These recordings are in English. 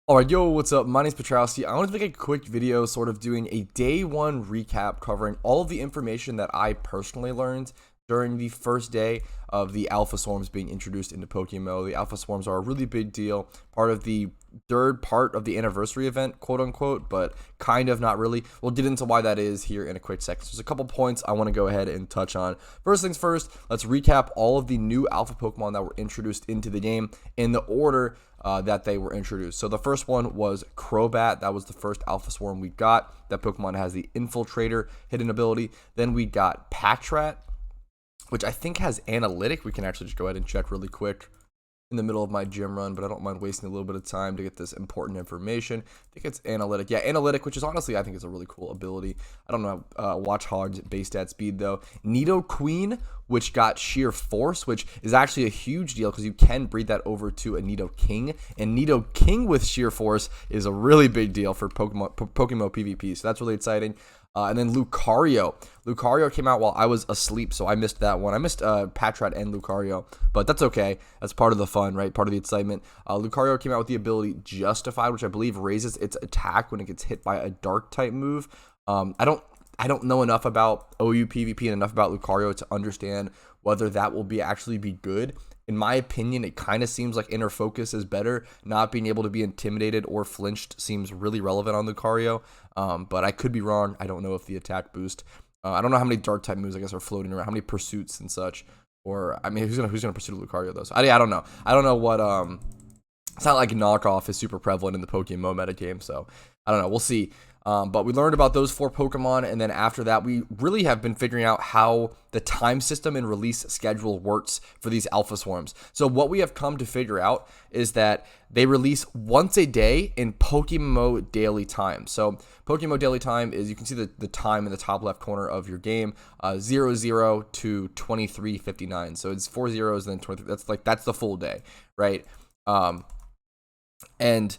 Alright, yo, what's up? My name's Patrouski. I wanted to make a quick video sort of doing a day one recap covering all of the information that I personally learned during the first day of the Alpha Swarms being introduced into PokeMMO. The Alpha Swarms are a really big deal, part of the third part of the anniversary event, quote unquote, but kind of not really. We'll get into why that is here in a quick second. So there's a couple points I want to go ahead and touch on. First things first, let's recap all of the new Alpha Pokemon that were introduced into the game in the order that they were introduced. So the first one was Crobat. That was the first Alpha Swarm we got. That Pokemon has the Infiltrator hidden ability. Then we got Patrat, which I think has Analytic. We can actually just go ahead and check really quick in the middle of my gym run, but I don't mind wasting a little bit of time to get this important information. I think it's Analytic. Yeah, Analytic, which is honestly, I think is a really cool ability. I don't know Watchog's base stat speed, though. Nidoqueen, which got Sheer Force, which is actually a huge deal because you can breed that over to a Nidoking. And Nidoking with Sheer Force is a really big deal for PokeMMO PvP, so that's really exciting. And then Lucario. Lucario came out while I was asleep, so I missed that one. I missed Patrat and Lucario, but that's okay. That's part of the fun, right? Part of the excitement. Lucario came out with the ability Justified, which I believe raises its attack when it gets hit by a Dark-type move. I don't know enough about OU PvP and enough about Lucario to understand whether that will actually be good. In my opinion, it kind of seems like Inner Focus is better. Not being able to be intimidated or flinched seems really relevant on Lucario, but I could be wrong. I don't know if the attack boost. I don't know how many Dark-type moves I guess are floating around, how many Pursuits and such. Or I mean, who's gonna pursue Lucario though? So I don't know. I don't know what. It's not like Knockoff is super prevalent in the PokeMMO metagame, so I don't know. We'll see. But we learned about those 4 Pokemon, and then after that, we really have been figuring out how the time system and release schedule works for these Alpha Swarms. So what we have come to figure out is that they release once a day in PokeMMO Daily Time. So PokeMMO Daily Time is, you can see the time in the top left corner of your game, 00 to 23:59. So it's 4 zeros and then 23. That's the full day, right? And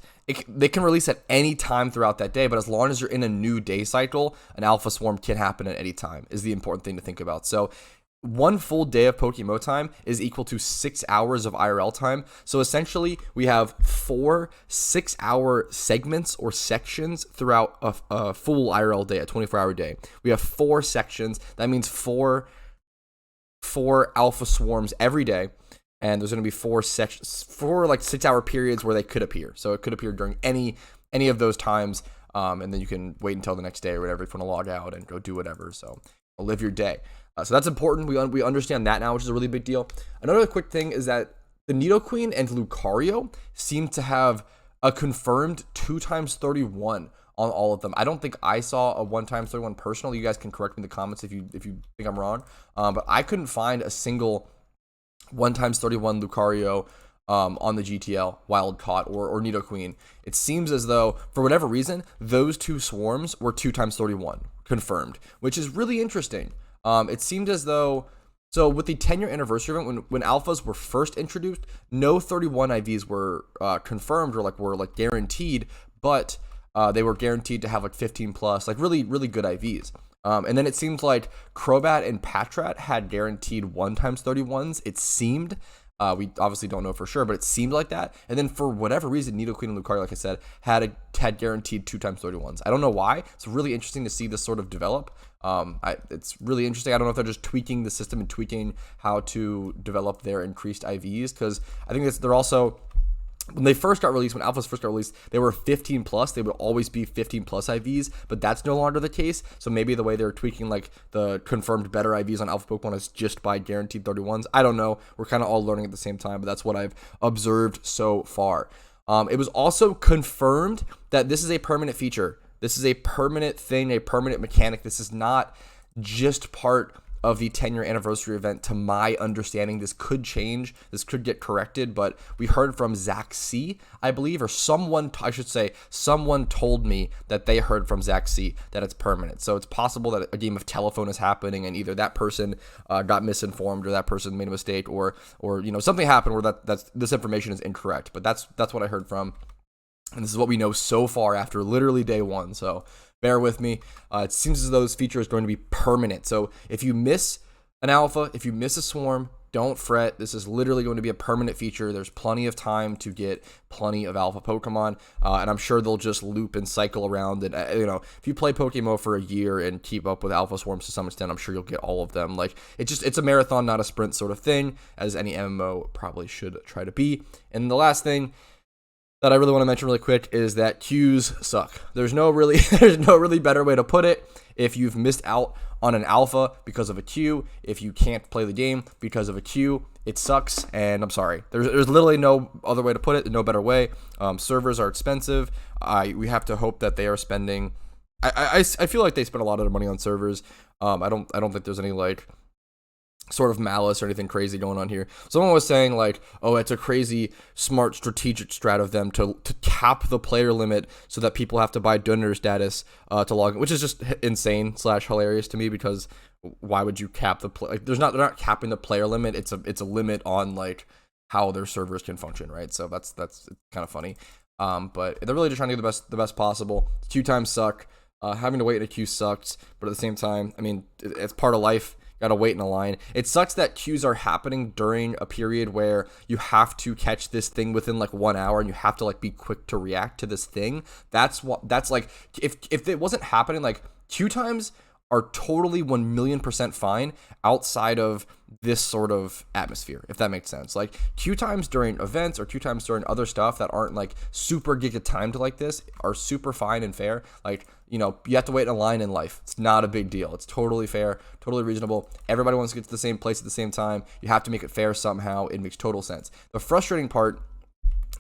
they can release at any time throughout that day, but as long as you're in a new day cycle, an Alpha Swarm can happen at any time, is the important thing to think about. So one full day of PokeMMO time is equal to 6 hours of IRL time. So essentially, we have 4 6-hour segments or sections throughout a full IRL day, a 24-hour day. We have 4 sections. That means four Alpha Swarms every day. And there's going to be 4 like 6-hour periods where they could appear. So it could appear during any of those times, and then you can wait until the next day or whatever if you want to log out and go do whatever. So live your day. So that's important. We understand that now, which is a really big deal. Another quick thing is that the Nidoqueen and Lucario seem to have a confirmed 2x31 on all of them. I don't think I saw a 1x31 personally. You guys can correct me in the comments if you think I'm wrong. But I couldn't find a single 1x31 Lucario on the GTL wild caught or Nidoqueen. It seems as though for whatever reason those 2 swarms were 2x31 confirmed, which is really interesting. It seemed as though, so with the 10-year anniversary event, when alphas were first introduced, no 31 IVs were confirmed or were guaranteed, but they were guaranteed to have 15 plus, really good IVs. And then it seems like Crobat and Patrat had guaranteed 1x31s. It seemed. We obviously don't know for sure, but it seemed like that. And then for whatever reason, Nidoqueen and Lucario, like I said, had guaranteed 2x31s. I don't know why. It's really interesting to see this sort of develop. It's really interesting. I don't know if they're just tweaking the system and tweaking how to develop their increased IVs, because I think they're also, when they first got released, when alphas first got released, they were 15 plus. They would always be 15 plus IVs, but that's no longer the case. So maybe the way they're tweaking the confirmed better IVs on alpha Pokemon is just by guaranteed 31s. I don't know. We're kind of all learning at the same time, but that's what I've observed so far. It was also confirmed that this is a permanent feature. This is a permanent thing, a permanent mechanic. This is not just part of the 10-year anniversary event. To my understanding, this could change, this could get corrected, but we heard from Zach C, I believe, or someone told me that they heard from Zach C that it's permanent. So it's possible that a game of telephone is happening and either that person got misinformed or that person made a mistake or something happened where this information is incorrect. But that's what I heard from, and this is what we know so far after literally day 1. So bear with me. It seems as though this feature is going to be permanent. So if you miss an alpha, if you miss a swarm, don't fret. This is literally going to be a permanent feature. There's plenty of time to get plenty of alpha Pokemon, and I'm sure they'll just loop and cycle around. And if you play PokeMMO for a year and keep up with alpha swarms to some extent, I'm sure you'll get all of them. Like, it's a marathon, not a sprint sort of thing, as any MMO probably should try to be. And the last thing that I really want to mention really quick is that queues suck. There's no really better way to put it. If you've missed out on an alpha because of a queue, if you can't play the game because of a queue, it sucks, and I'm sorry. There's literally no other way to put it, no better way. Servers are expensive. We have to hope that they are spending. I feel like they spend a lot of their money on servers. I don't think there's any like sort of malice or anything crazy going on here. Someone was saying like, oh, it's a crazy smart strategic strat of them to cap the player limit so that people have to buy donor status to log in, which is just insane / hilarious to me, because why would you cap the play? Like, they're not capping the player limit. It's a limit on like how their servers can function, right? So that's kind of funny. But they're really just trying to do the best possible. Queue times suck. Having to wait in a queue sucks, but at the same time, I mean, it's part of life. Gotta wait in a line. It sucks that queues are happening during a period where you have to catch this thing within like 1 hour, and you have to like be quick to react to this thing. That's like, if it wasn't happening, like, queue times are totally 1,000,000% fine outside of this sort of atmosphere, if that makes sense. Like, queue times during events or queue times during other stuff that aren't like super giga timed like this are super fine and fair. Like, you have to wait in a line in life. It's not a big deal. It's totally fair, totally reasonable. Everybody wants to get to the same place at the same time. You have to make it fair somehow. It makes total sense. The frustrating part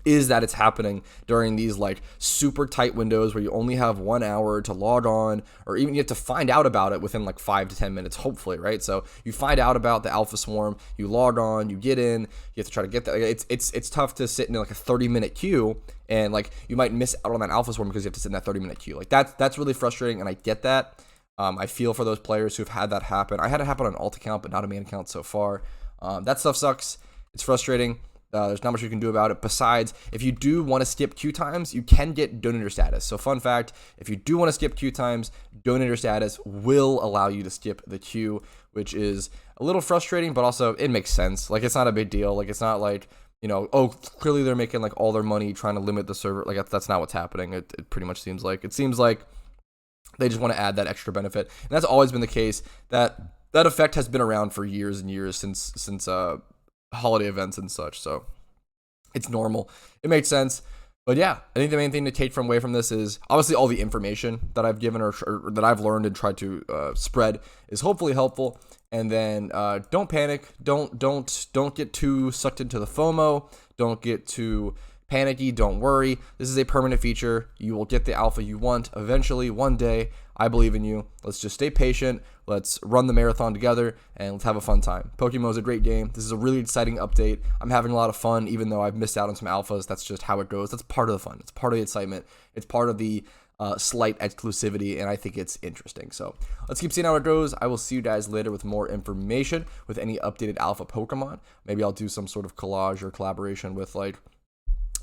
is that it's happening during these like super tight windows where you only have 1 hour to log on, or even you have to find out about it within like 5 to 10 minutes, hopefully, right? So you find out about the alpha swarm, you log on, you get in, you have to try to get that. It's tough to sit in like a 30-minute queue, and like you might miss out on that alpha swarm because you have to sit in that 30-minute queue. Like, that's really frustrating, and I get that. I feel for those players who've had that happen. I had it happen on alt account, but not a main account so far. That stuff sucks. It's frustrating. There's not much you can do about it. Besides, if you do want to skip queue times, you can get donator status. So fun fact, if you do want to skip queue times, donator status will allow you to skip the queue, which is a little frustrating, but also it makes sense. Like, it's not a big deal. Like, it's not like, oh, clearly they're making like all their money trying to limit the server. Like, that's not what's happening. It pretty much seems like. It seems like they just want to add that extra benefit. And that's always been the case. That effect has been around for years and years since holiday events and such, so it's normal. It makes sense. But yeah, I think the main thing to take away from this is obviously all the information that I've given or that I've learned and tried to spread is hopefully helpful. And then don't panic. Don't get too sucked into the FOMO. Don't get too panicky. Don't worry. This is a permanent feature. You will get the alpha you want eventually, one day. I believe in you. Let's just stay patient. Let's run the marathon together, and let's have a fun time. PokeMMO is a great game. This is a really exciting update. I'm having a lot of fun, even though I've missed out on some alphas. That's just how it goes. That's part of the fun. It's part of the excitement. It's part of the slight exclusivity, and I think it's interesting. So let's keep seeing how it goes. I will see you guys later with more information with any updated alpha Pokemon. Maybe I'll do some sort of collage or collaboration with like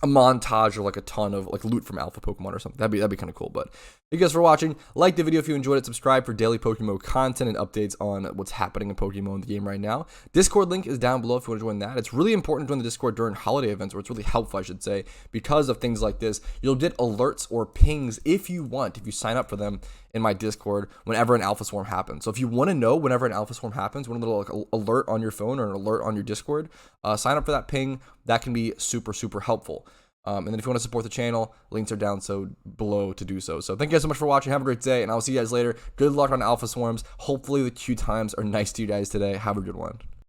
a montage or like a ton of like loot from alpha Pokemon or something. That'd be kind of cool. But thank you guys for watching. Like the video if you enjoyed it. Subscribe for daily PokeMMO content and updates on what's happening in PokeMMO in the game right now. Discord link is down below if you want to join that. It's really important to join the Discord during holiday events, or it's really helpful, I should say, because of things like this. You'll get alerts or pings if you sign up for them in my Discord whenever an alpha swarm happens. So if you want to know whenever an alpha swarm happens, one little like alert on your phone or an alert on your Discord, sign up for that ping. That can be super, super helpful. And then if you want to support the channel, links are down below to do so. So thank you guys so much for watching. Have a great day, and I'll see you guys later. Good luck on alpha swarms. Hopefully the queue times are nice to you guys today. Have a good one.